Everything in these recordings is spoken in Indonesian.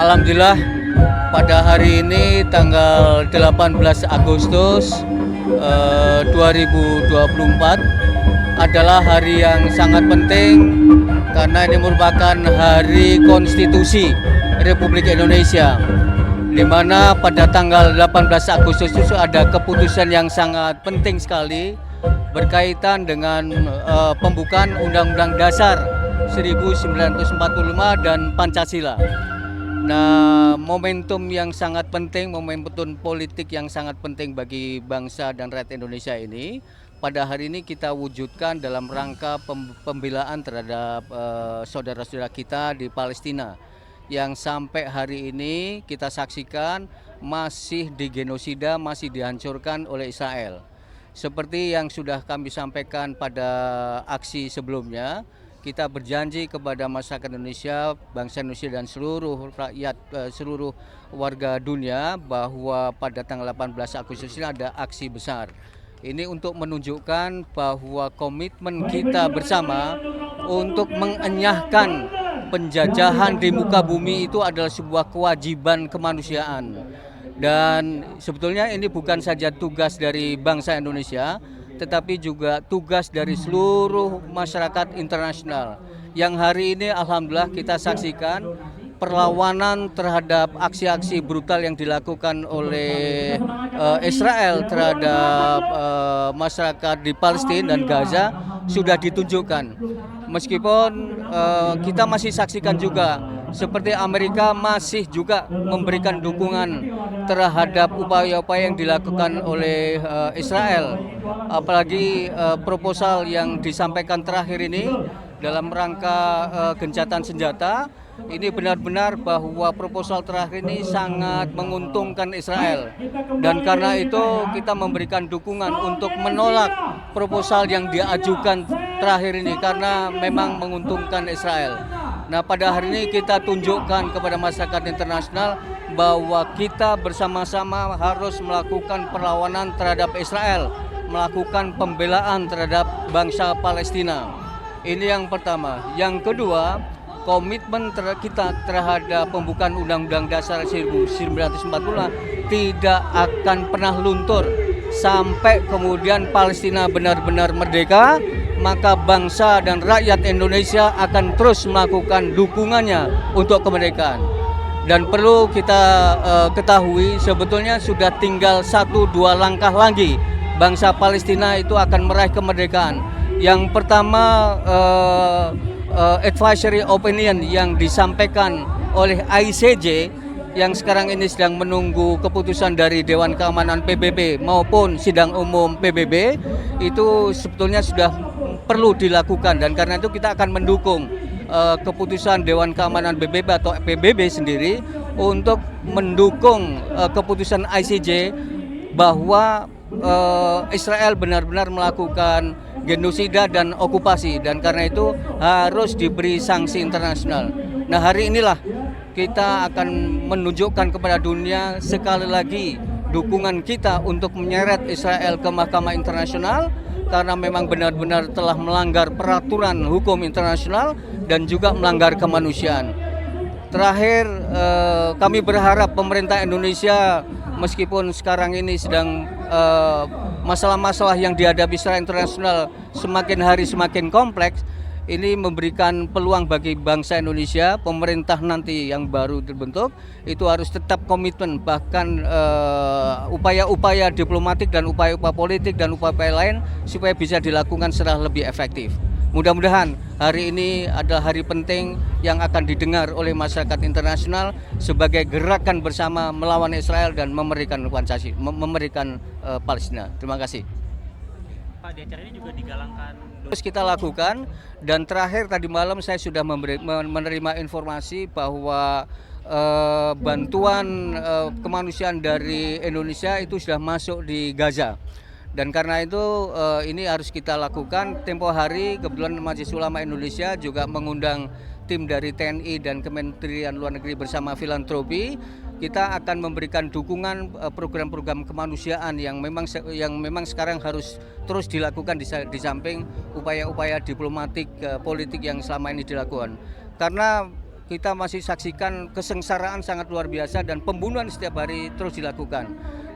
Alhamdulillah pada hari ini tanggal 18 Agustus 2024 adalah hari yang sangat penting karena ini merupakan hari konstitusi Republik Indonesia, di mana pada tanggal 18 Agustus itu ada keputusan yang sangat penting sekali berkaitan dengan pembukaan Undang-Undang Dasar 1945 dan Pancasila. Nah, momentum yang sangat penting, momentum politik yang sangat penting bagi bangsa dan rakyat Indonesia ini pada hari ini kita wujudkan dalam rangka pembelaan terhadap saudara-saudara kita di Palestina yang sampai hari ini kita saksikan masih digenosida, masih dihancurkan oleh Israel. Seperti yang sudah kami sampaikan pada aksi sebelumnya, kita berjanji kepada masyarakat Indonesia, bangsa Indonesia dan seluruh rakyat, seluruh warga dunia bahwa pada tanggal 18 Agustus ini ada aksi besar. Ini untuk menunjukkan bahwa komitmen kita bersama untuk mengenyahkan penjajahan di muka bumi itu adalah sebuah kewajiban kemanusiaan. Dan sebetulnya ini bukan saja tugas dari bangsa Indonesia, tetapi juga tugas dari seluruh masyarakat internasional. Yang hari ini alhamdulillah kita saksikan perlawanan terhadap aksi-aksi brutal yang dilakukan oleh Israel terhadap masyarakat di Palestina dan Gaza sudah ditunjukkan. Meskipun kita masih saksikan juga seperti Amerika masih juga memberikan dukungan terhadap upaya-upaya yang dilakukan oleh Israel. Apalagi proposal yang disampaikan terakhir ini dalam rangka gencatan senjata, ini benar-benar bahwa proposal terakhir ini sangat menguntungkan Israel. Dan karena itu kita memberikan dukungan untuk menolak proposal yang diajukan terakhir ini karena memang menguntungkan Israel. Nah, pada hari ini kita tunjukkan kepada masyarakat internasional bahwa kita bersama-sama harus melakukan perlawanan terhadap Israel, melakukan pembelaan terhadap bangsa Palestina. Ini yang pertama. Yang kedua, komitmen kita terhadap pembukaan Undang-Undang Dasar 1945 tidak akan pernah luntur sampai kemudian Palestina benar-benar merdeka. Maka bangsa dan rakyat Indonesia akan terus melakukan dukungannya untuk kemerdekaan. Dan perlu kita ketahui sebetulnya sudah tinggal 1-2 langkah lagi bangsa Palestina itu akan meraih kemerdekaan. Yang pertama advisory opinion yang disampaikan oleh ICJ yang sekarang ini sedang menunggu keputusan dari Dewan Keamanan PBB maupun Sidang Umum PBB itu sebetulnya sudah perlu dilakukan, dan karena itu kita akan mendukung keputusan Dewan Keamanan PBB atau PBB sendiri untuk mendukung keputusan ICJ bahwa Israel benar-benar melakukan genosida dan okupasi, dan karena itu harus diberi sanksi internasional. Nah, hari inilah kita akan menunjukkan kepada dunia sekali lagi dukungan kita untuk menyeret Israel ke Mahkamah Internasional karena memang benar-benar telah melanggar peraturan hukum internasional dan juga melanggar kemanusiaan. Terakhir, kami berharap pemerintah Indonesia meskipun sekarang ini sedang masalah-masalah yang dihadapi secara internasional semakin hari semakin kompleks, ini memberikan peluang bagi bangsa Indonesia, pemerintah nanti yang baru terbentuk itu harus tetap komitmen, bahkan upaya-upaya diplomatik dan upaya-upaya politik dan upaya lain supaya bisa dilakukan secara lebih efektif. Mudah-mudahan hari ini adalah hari penting yang akan didengar oleh masyarakat internasional sebagai gerakan bersama melawan Israel dan memerdekakan Pancasila, memerdekakan Palestina. Terima kasih. Pak, di acara ini juga digalangkan terus kita lakukan, dan terakhir tadi malam saya sudah menerima informasi bahwa bantuan kemanusiaan dari Indonesia itu sudah masuk di Gaza. Dan karena itu ini harus kita lakukan. Tempo hari kebetulan Majelis Ulama Indonesia juga mengundang tim dari TNI dan Kementerian Luar Negeri bersama filantropi. Kita akan memberikan dukungan program-program kemanusiaan yang memang sekarang harus terus dilakukan di samping upaya-upaya diplomatik politik yang selama ini dilakukan. Karena kita masih saksikan kesengsaraan sangat luar biasa dan pembunuhan setiap hari terus dilakukan.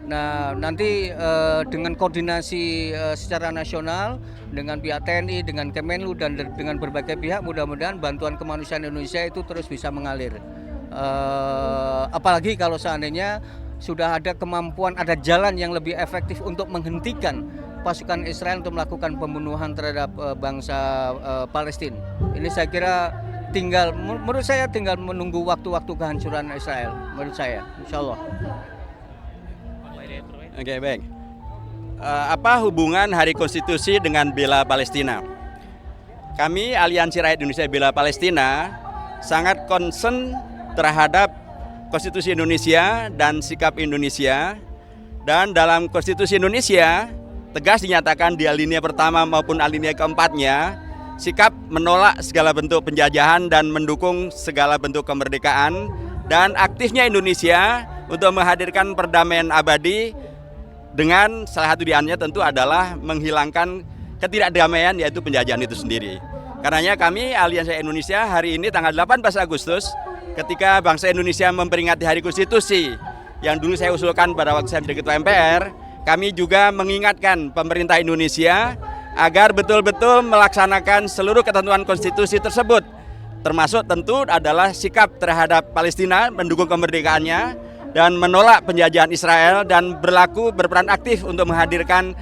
Nah, nanti dengan koordinasi secara nasional dengan pihak TNI, dengan Kemenlu dan dengan berbagai pihak, mudah-mudahan bantuan kemanusiaan Indonesia itu terus bisa mengalir. Apalagi kalau seandainya sudah ada kemampuan, ada jalan yang lebih efektif untuk menghentikan pasukan Israel untuk melakukan pembunuhan terhadap bangsa Palestina. Ini saya kira menurut saya tinggal menunggu waktu-waktu kehancuran Israel, menurut saya, insya Allah. Oke, baik. Apa hubungan Hari Konstitusi dengan bela Palestina? Kami Aliansi Rakyat Indonesia Bela Palestina sangat concern terhadap Konstitusi Indonesia dan sikap Indonesia. Dan dalam Konstitusi Indonesia tegas dinyatakan di alinea pertama maupun alinea keempatnya, sikap menolak segala bentuk penjajahan dan mendukung segala bentuk kemerdekaan, dan aktifnya Indonesia untuk menghadirkan perdamaian abadi dengan salah satu diantaranya tentu adalah menghilangkan ketidakdamaian, yaitu penjajahan itu sendiri. Karenanya kami Aliansi Indonesia hari ini tanggal 18 Agustus ketika bangsa Indonesia memperingati Hari Konstitusi yang dulu saya usulkan pada waktu saya menjadi Ketua MPR, kami juga mengingatkan pemerintah Indonesia agar betul-betul melaksanakan seluruh ketentuan konstitusi tersebut, termasuk tentu adalah sikap terhadap Palestina, mendukung kemerdekaannya dan menolak penjajahan Israel, dan berperan aktif untuk menghadirkan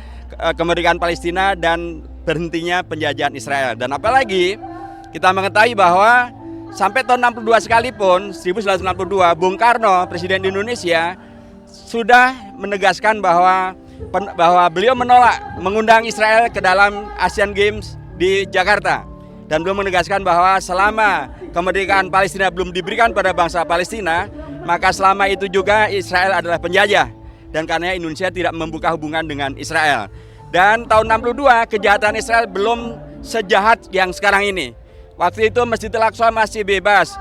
kemerdekaan Palestina dan berhentinya penjajahan Israel. Dan apalagi kita mengetahui bahwa sampai tahun 62 sekalipun, 1962, Bung Karno, Presiden Indonesia, sudah menegaskan bahwa beliau menolak mengundang Israel ke dalam Asian Games di Jakarta. Dan beliau menegaskan bahwa selama kemerdekaan Palestina belum diberikan pada bangsa Palestina, maka selama itu juga Israel adalah penjajah. Dan karena Indonesia tidak membuka hubungan dengan Israel. Dan tahun 62 kejahatan Israel belum sejahat yang sekarang ini. Waktu itu Masjidil Aqsa masih bebas.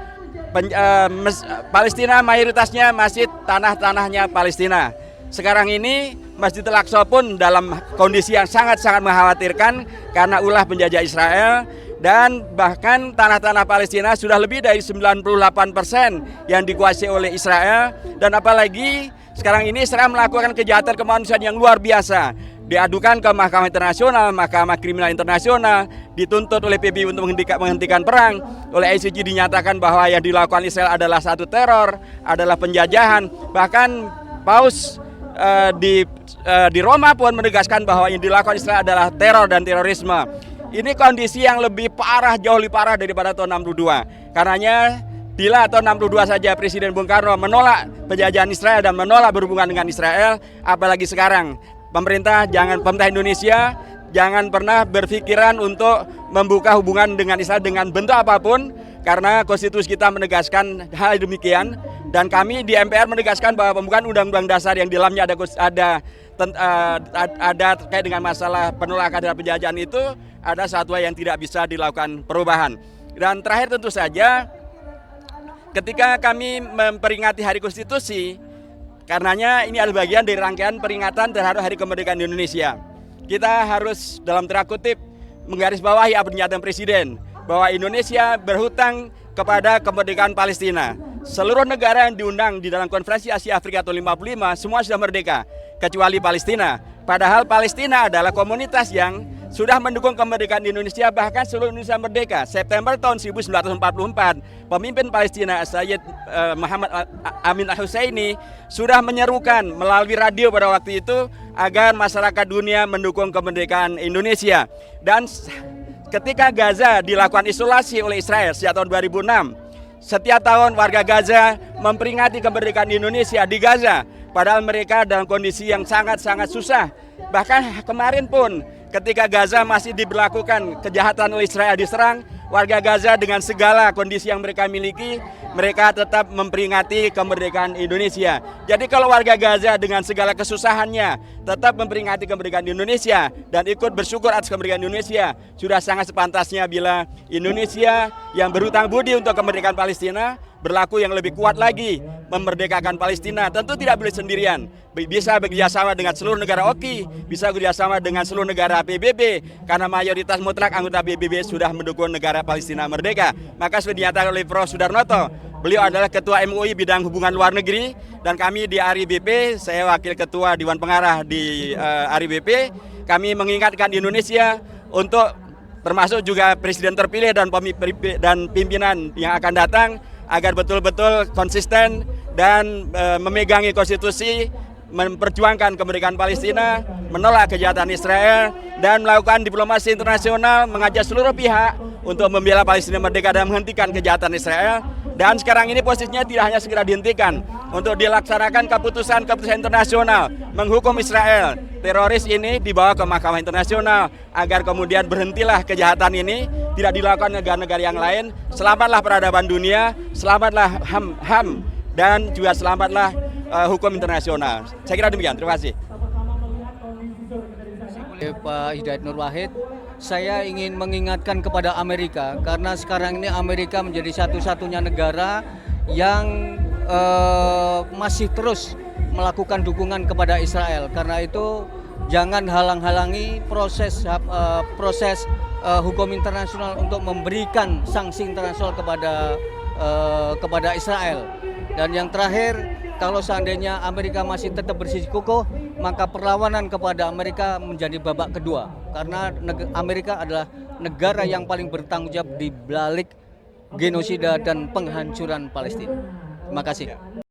Palestina mayoritasnya masih tanah-tanahnya Palestina. Sekarang ini Masjidil Aqsa pun dalam kondisi yang sangat-sangat mengkhawatirkan karena ulah penjajah Israel. Dan bahkan tanah-tanah Palestina sudah lebih dari 98% yang dikuasai oleh Israel. Dan apalagi sekarang ini Israel melakukan kejahatan kemanusiaan yang luar biasa. Diadukan ke Mahkamah Internasional, Mahkamah Kriminal Internasional, dituntut oleh PBB untuk menghentikan perang. Oleh ICJ dinyatakan bahwa yang dilakukan Israel adalah satu teror, adalah penjajahan. Bahkan Paus di Roma pun menegaskan bahwa yang dilakukan Israel adalah teror dan terorisme. Ini kondisi yang lebih parah, jauh lebih parah daripada tahun 62. Karenanya bila tahun 62 saja Presiden Bung Karno menolak penjajahan Israel dan menolak berhubungan dengan Israel, apalagi sekarang pemerintah Indonesia jangan pernah berpikiran untuk membuka hubungan dengan Israel dengan bentuk apapun, karena konstitusi kita menegaskan hal demikian. Dan kami di MPR menegaskan bahwa pembukaan Undang-Undang Dasar yang di dalamnya ada terkait dengan masalah penolakan terhadap penjajahan itu ada satu yang tidak bisa dilakukan perubahan. Dan terakhir tentu saja ketika kami memperingati Hari Konstitusi, karenanya ini adalah bagian dari rangkaian peringatan terhadap Hari Kemerdekaan Indonesia. Kita harus dalam tanda kutip menggarisbawahi apa pernyataan Presiden bahwa Indonesia berhutang kepada kemerdekaan Palestina. Seluruh negara yang diundang di dalam Konferensi Asia Afrika tahun 55 semua sudah merdeka kecuali Palestina. Padahal Palestina adalah komunitas yang sudah mendukung kemerdekaan Indonesia, bahkan seluruh Indonesia merdeka. September tahun 1944, pemimpin Palestina Sayyid Muhammad Amin al-Husseini sudah menyerukan melalui radio pada waktu itu agar masyarakat dunia mendukung kemerdekaan Indonesia. Dan ketika Gaza dilakukan isolasi oleh Israel sejak tahun 2006, setiap tahun warga Gaza memperingati kemerdekaan Indonesia di Gaza, padahal mereka dalam kondisi yang sangat-sangat susah. Bahkan kemarin pun ketika Gaza masih diberlakukan kejahatan oleh Israel diserang, warga Gaza dengan segala kondisi yang mereka miliki, mereka tetap memperingati kemerdekaan Indonesia. Jadi kalau warga Gaza dengan segala kesusahannya tetap memperingati kemerdekaan Indonesia dan ikut bersyukur atas kemerdekaan Indonesia, sudah sangat sepantasnya bila Indonesia yang berhutang budi untuk kemerdekaan Palestina berlaku yang lebih kuat lagi memerdekakan Palestina. Tentu tidak boleh sendirian, bisa bekerjasama dengan seluruh negara OKI, bisa bekerjasama dengan seluruh negara PBB, karena mayoritas mutlak anggota PBB sudah mendukung negara Palestina merdeka. Maka sudah dinyatakan oleh Prof. Sudarnoto, beliau adalah Ketua MUI bidang hubungan luar negeri, dan kami di ARI-BP, saya wakil Ketua Dewan Pengarah di ARI-BP, kami mengingatkan Indonesia untuk termasuk juga Presiden terpilih dan pimpinan yang akan datang, agar betul-betul konsisten dan memegangi konstitusi, memperjuangkan kemerdekaan Palestina, menolak kejahatan Israel, dan melakukan diplomasi internasional, mengajak seluruh pihak untuk membela Palestina merdeka dan menghentikan kejahatan Israel. Dan sekarang ini posisinya tidak hanya segera dihentikan, untuk dilaksanakan keputusan-keputusan internasional menghukum Israel. Teroris ini dibawa ke Mahkamah Internasional agar kemudian berhentilah kejahatan ini, tidak dilakukan negara-negara yang lain. Selamatlah peradaban dunia, selamatlah HAM, dan juga selamatlah hukum internasional. Saya kira demikian, terima kasih. Pak Hidayat Nur Wahid, saya ingin mengingatkan kepada Amerika, karena sekarang ini Amerika menjadi satu-satunya negara yang masih terus melakukan dukungan kepada Israel. Karena itu jangan halang-halangi proses hukum internasional untuk memberikan sanksi internasional kepada Israel. Dan yang terakhir, kalau seandainya Amerika masih tetap bersikukuh, maka perlawanan kepada Amerika menjadi babak kedua, karena Amerika adalah negara yang paling bertanggung jawab di balik genosida dan penghancuran Palestina. Terima kasih.